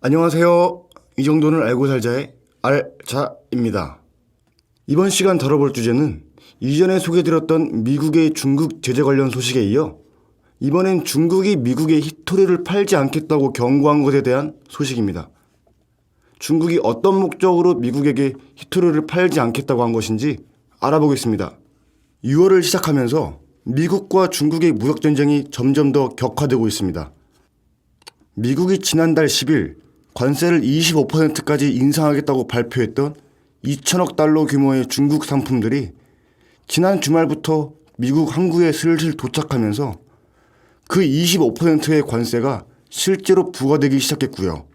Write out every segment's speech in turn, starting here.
안녕하세요. 이 정도는 알고 살자의 알자입니다. 이번 시간 다뤄볼 주제는 이전에 소개드렸던 미국의 중국 제재 관련 소식에 이어 이번엔 중국이 미국에 히토리를 팔지 않겠다고 경고한 것에 대한 소식입니다. 중국이 어떤 목적으로 미국에게 히토리를 팔지 않겠다고 한 것인지 알아보겠습니다. 6월을 시작하면서 미국과 중국의 무역전쟁이 점점 더 격화되고 있습니다. 미국이 지난달 10일 관세를 25%까지 인상하겠다고 발표했던 2천억 달러 규모의 중국 상품들이 지난 주말부터 미국 항구에 슬슬 도착하면서 그 25%의 관세가 실제로 부과되기 시작했고요.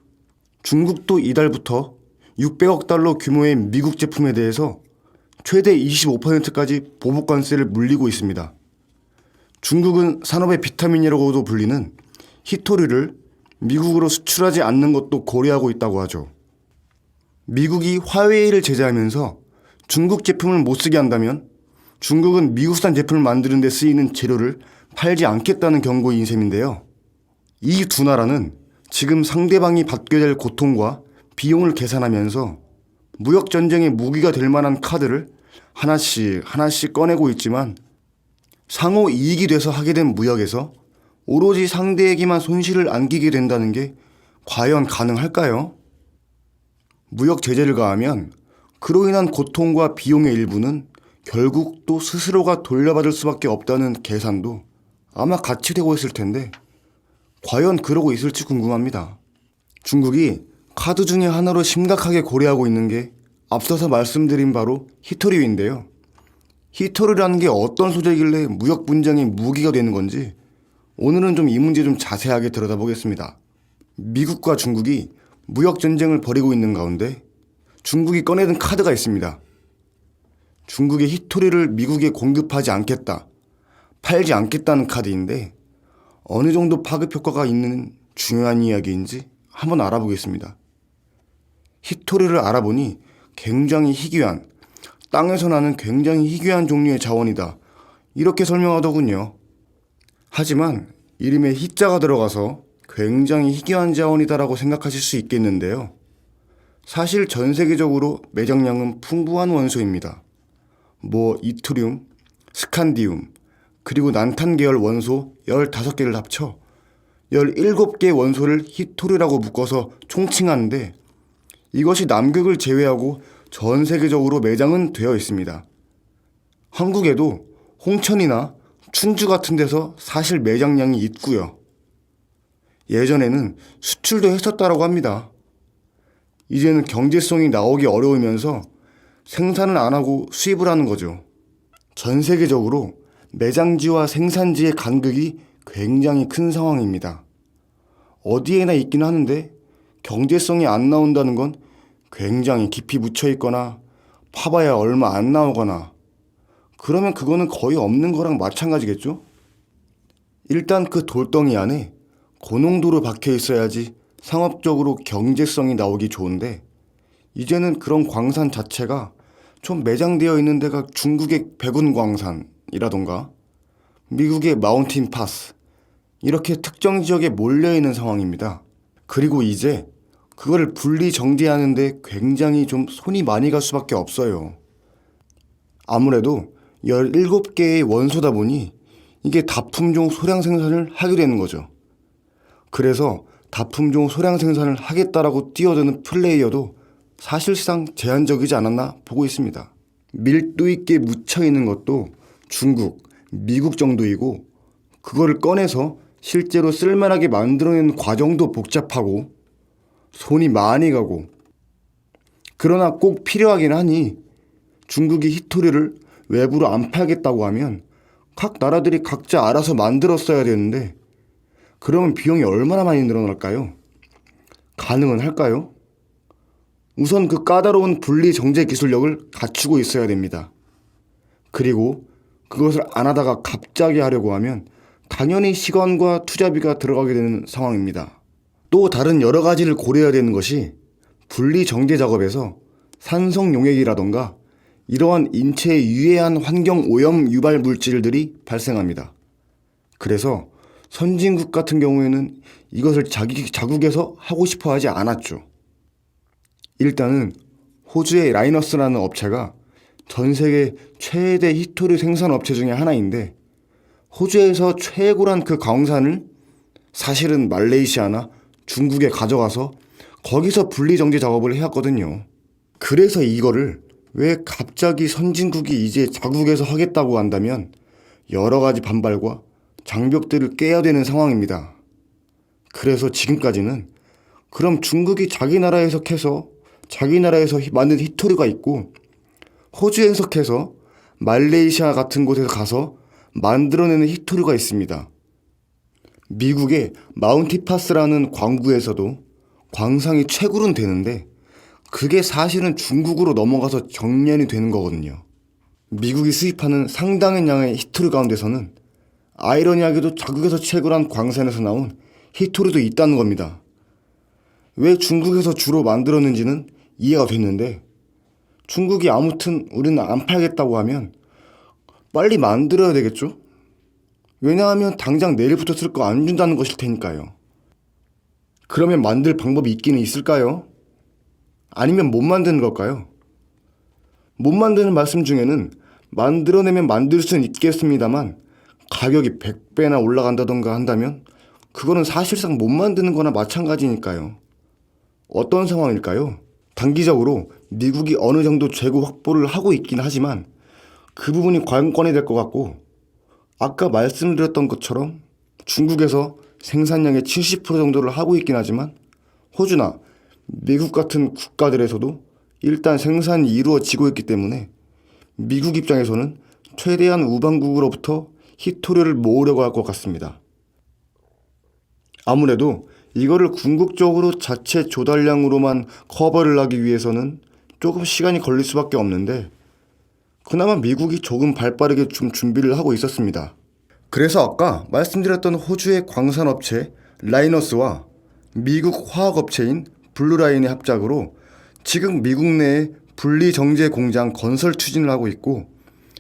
중국도 이달부터 600억 달러 규모의 미국 제품에 대해서 최대 25%까지 보복 관세를 물리고 있습니다. 중국은 산업의 비타민이라고도 불리는 히토리를 미국으로 수출하지 않는 것도 고려하고 있다고 하죠. 미국이 화웨이를 제재하면서 중국 제품을 못 쓰게 한다면 중국은 미국산 제품을 만드는 데 쓰이는 재료를 팔지 않겠다는 경고인 셈인데요. 이 두 나라는 지금 상대방이 받게 될 고통과 비용을 계산하면서 무역 전쟁의 무기가 될 만한 카드를 하나씩 꺼내고 있지만 상호 이익이 돼서 하게 된 무역에서 오로지 상대에게만 손실을 안기게 된다는 게 과연 가능할까요? 무역 제재를 가하면 그로 인한 고통과 비용의 일부는 결국 또 스스로가 돌려받을 수밖에 없다는 계산도 아마 같이 되고 있을 텐데 과연 그러고 있을지 궁금합니다. 중국이 카드 중에 하나로 심각하게 고려하고 있는 게 앞서서 말씀드린 바로 히토리인데요. 히토리라는 게 어떤 소재이길래 무역 분쟁의 무기가 되는 건지 오늘은 이 문제 좀 자세하게 들여다보겠습니다. 미국과 중국이 무역 전쟁을 벌이고 있는 가운데 중국이 꺼내든 카드가 있습니다. 중국의 히토리를 미국에 공급하지 않겠다, 팔지 않겠다는 카드인데 어느 정도 파급 효과가 있는 중요한 이야기인지 한번 알아보겠습니다. 히토리를 알아보니 굉장히 희귀한, 땅에서 나는 굉장히 희귀한 종류의 자원이다, 이렇게 설명하더군요. 하지만 이름에 희자가 들어가서 굉장히 희귀한 자원이다라고 생각하실 수 있겠는데요. 사실 전 세계적으로 매장량은 풍부한 원소입니다. 이투륨, 스칸디움, 그리고 난탄 계열 원소 15개를 합쳐 17개 원소를 히토리라고 묶어서 총칭하는데 이것이 남극을 제외하고 전 세계적으로 매장은 되어 있습니다. 한국에도 홍천이나 충주 같은 데서 사실 매장량이 있고요. 예전에는 수출도 했었다라고 합니다. 이제는 경제성이 나오기 어려우면서 생산을 안 하고 수입을 하는 거죠. 전 세계적으로 매장지와 생산지의 간극이 굉장히 큰 상황입니다. 어디에나 있긴 하는데 경제성이 안 나온다는 건 굉장히 깊이 묻혀 있거나 파봐야 얼마 안 나오거나 그러면 그거는 거의 없는 거랑 마찬가지겠죠? 일단 그 돌덩이 안에 고농도로 박혀 있어야지 상업적으로 경제성이 나오기 좋은데 이제는 그런 광산 자체가 좀 매장되어 있는 데가 중국의 백운광산이라던가 미국의 마운틴 파스 이렇게 특정 지역에 몰려있는 상황입니다. 그리고 이제 그걸 분리 정제하는데 굉장히 좀 손이 많이 갈 수밖에 없어요. 아무래도 17개의 원소다 보니 이게 다품종 소량 생산을 하게 되는 거죠. 그래서 다품종 소량 생산을 하겠다라고 뛰어드는 플레이어도 사실상 제한적이지 않았나 보고 있습니다. 밀도 있게 묻혀있는 것도 중국, 미국 정도이고 그거를 꺼내서 실제로 쓸만하게 만들어내는 과정도 복잡하고 손이 많이 가고 그러나 꼭 필요하긴 하니 중국이 히토리를 외부로 안 팔겠다고 하면 각 나라들이 각자 알아서 만들었어야 되는데 그러면 비용이 얼마나 많이 늘어날까요? 가능은 할까요? 우선 그 까다로운 분리 정제 기술력을 갖추고 있어야 됩니다. 그리고 그것을 안 하다가 갑자기 하려고 하면 당연히 시간과 투자비가 들어가게 되는 상황입니다. 또 다른 여러 가지를 고려해야 되는 것이 분리 정제 작업에서 산성 용액이라던가 이러한 인체에 유해한 환경 오염 유발 물질들이 발생합니다. 그래서 선진국 같은 경우에는 이것을 자국에서 하고 싶어 하지 않았죠. 일단은 호주의 라이너스라는 업체가 전 세계 최대 히토류 생산 업체 중에 하나인데, 호주에서 최고란 그 광산을 사실은 말레이시아나 중국에 가져가서 거기서 분리정제 작업을 해왔거든요. 그래서 이거를 왜 갑자기 선진국이 이제 자국에서 하겠다고 한다면 여러 가지 반발과 장벽들을 깨야 되는 상황입니다. 그래서 지금까지는 그럼 중국이 자기 나라에서 캐서 자기 나라에서 만든 히토류가 있고, 호주에서 캐서 말레이시아 같은 곳에서 가서 만들어내는 히토류가 있습니다. 미국의 마운티파스라는 광구에서도 광상이 채굴은 되는데 그게 사실은 중국으로 넘어가서 정년이 되는 거거든요. 미국이 수입하는 상당한 양의 히토류 가운데서는 아이러니하게도 자국에서 채굴한 광산에서 나온 히토류도 있다는 겁니다. 왜 중국에서 주로 만들었는지는 이해가 됐는데, 중국이 아무튼 우리는 안 팔겠다고 하면 빨리 만들어야 되겠죠? 왜냐하면 당장 내일부터 쓸 거 안 준다는 것일 테니까요. 그러면 만들 방법이 있기는 있을까요? 아니면 못 만드는 걸까요? 못 만드는 말씀 중에는 만들어내면 만들 수는 있겠습니다만 가격이 100배나 올라간다던가 한다면 그거는 사실상 못 만드는 거나 마찬가지니까요. 어떤 상황일까요? 단기적으로 미국이 어느 정도 재고 확보를 하고 있긴 하지만 그 부분이 관건이 될 것 같고, 아까 말씀드렸던 것처럼 중국에서 생산량의 70% 정도를 하고 있긴 하지만 호주나 미국 같은 국가들에서도 일단 생산이 이루어지고 있기 때문에 미국 입장에서는 최대한 우방국으로부터 히토류를 모으려고 할 것 같습니다. 아무래도 이거를 궁극적으로 자체 조달량으로만 커버를 하기 위해서는 조금 시간이 걸릴 수밖에 없는데, 그나마 미국이 조금 발빠르게 좀 준비를 하고 있었습니다. 그래서 아까 말씀드렸던 호주의 광산업체 라이너스와 미국 화학업체인 블루라인의 합작으로 지금 미국 내에 분리정제 공장 건설 추진을 하고 있고,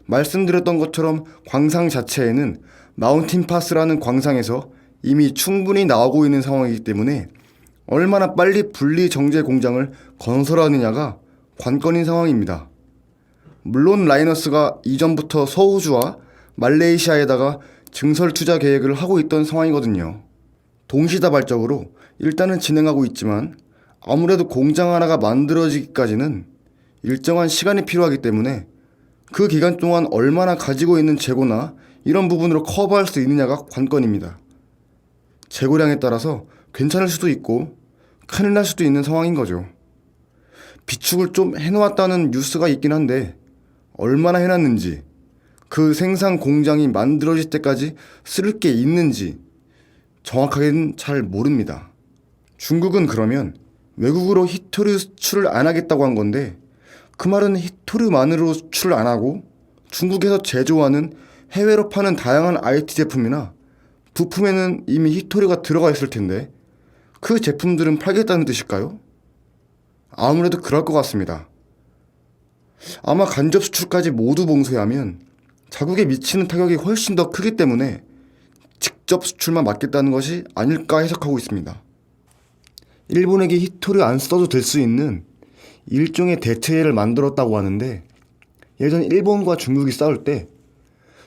말씀드렸던 것처럼 광상 자체에는 마운틴파스라는 광상에서 이미 충분히 나오고 있는 상황이기 때문에 얼마나 빨리 분리정제 공장을 건설하느냐가 관건인 상황입니다. 물론 라이너스가 이전부터 서호주와 말레이시아에다가 증설 투자 계획을 하고 있던 상황이거든요. 동시다발적으로 일단은 진행하고 있지만 아무래도 공장 하나가 만들어지기까지는 일정한 시간이 필요하기 때문에 그 기간 동안 얼마나 가지고 있는 재고나 이런 부분으로 커버할 수 있느냐가 관건입니다. 재고량에 따라서 괜찮을 수도 있고 큰일 날 수도 있는 상황인 거죠. 비축을 좀 해놓았다는 뉴스가 있긴 한데 얼마나 해놨는지, 그 생산 공장이 만들어질 때까지 쓸 게 있는지 정확하게는 잘 모릅니다. 중국은 그러면 외국으로 히토류 수출을 안 하겠다고 한 건데, 그 말은 히토류만으로 수출을 안 하고 중국에서 제조하는 해외로 파는 다양한 IT 제품이나 부품에는 이미 히토류가 들어가 있을 텐데 그 제품들은 팔겠다는 뜻일까요? 아무래도 그럴 것 같습니다. 아마 간접 수출까지 모두 봉쇄하면 자국에 미치는 타격이 훨씬 더 크기 때문에 직접 수출만 막겠다는 것이 아닐까 해석하고 있습니다. 일본에게 히토류 안 써도 될 수 있는 일종의 대체제를 만들었다고 하는데, 예전 일본과 중국이 싸울 때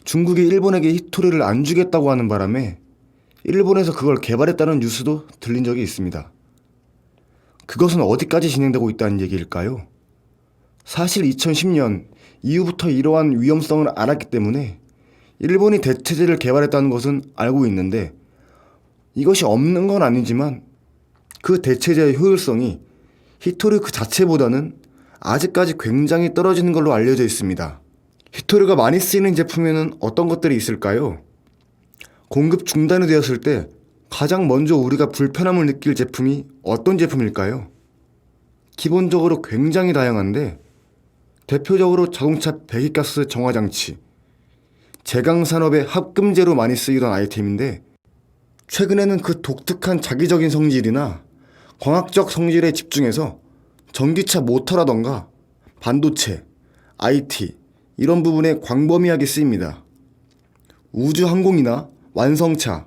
중국이 일본에게 히토류를 안 주겠다고 하는 바람에 일본에서 그걸 개발했다는 뉴스도 들린 적이 있습니다. 그것은 어디까지 진행되고 있다는 얘기일까요? 사실 2010년 이후부터 이러한 위험성을 알았기 때문에 일본이 대체제를 개발했다는 것은 알고 있는데, 이것이 없는 건 아니지만 그 대체제의 효율성이 히토류 그 자체보다는 아직까지 굉장히 떨어지는 걸로 알려져 있습니다. 히토류가 많이 쓰이는 제품에는 어떤 것들이 있을까요? 공급 중단이 되었을 때 가장 먼저 우리가 불편함을 느낄 제품이 어떤 제품일까요? 기본적으로 굉장히 다양한데 대표적으로 자동차 배기가스 정화장치, 제강산업의 합금제로 많이 쓰이던 아이템인데, 최근에는 그 독특한 자기적인 성질이나 광학적 성질에 집중해서 전기차 모터라던가 반도체, IT 이런 부분에 광범위하게 쓰입니다. 우주항공이나 완성차,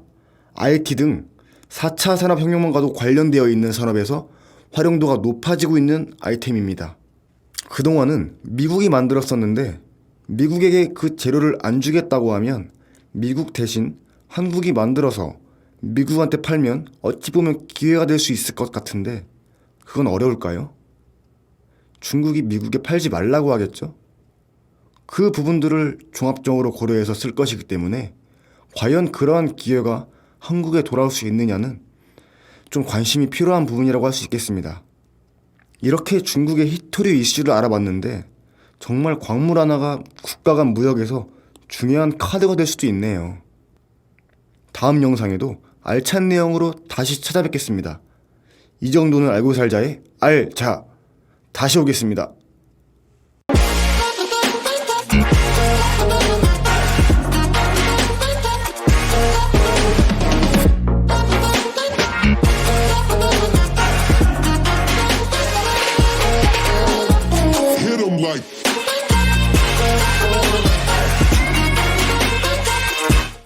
IT 등 4차 산업혁명과도 관련되어 있는 산업에서 활용도가 높아지고 있는 아이템입니다. 그동안은 미국이 만들었었는데 미국에게 그 재료를 안 주겠다고 하면 미국 대신 한국이 만들어서 미국한테 팔면 어찌 보면 기회가 될 수 있을 것 같은데 그건 어려울까요? 중국이 미국에 팔지 말라고 하겠죠? 그 부분들을 종합적으로 고려해서 쓸 것이기 때문에 과연 그러한 기회가 한국에 돌아올 수 있느냐는 좀 관심이 필요한 부분이라고 할 수 있겠습니다. 이렇게 중국의 히토리 이슈를 알아봤는데 정말 광물 하나가 국가 간 무역에서 중요한 카드가 될 수도 있네요. 다음 영상에도 알찬 내용으로 다시 찾아뵙겠습니다. 이 정도는 알고 살자의 알자. 다시 오겠습니다. Hit 'em like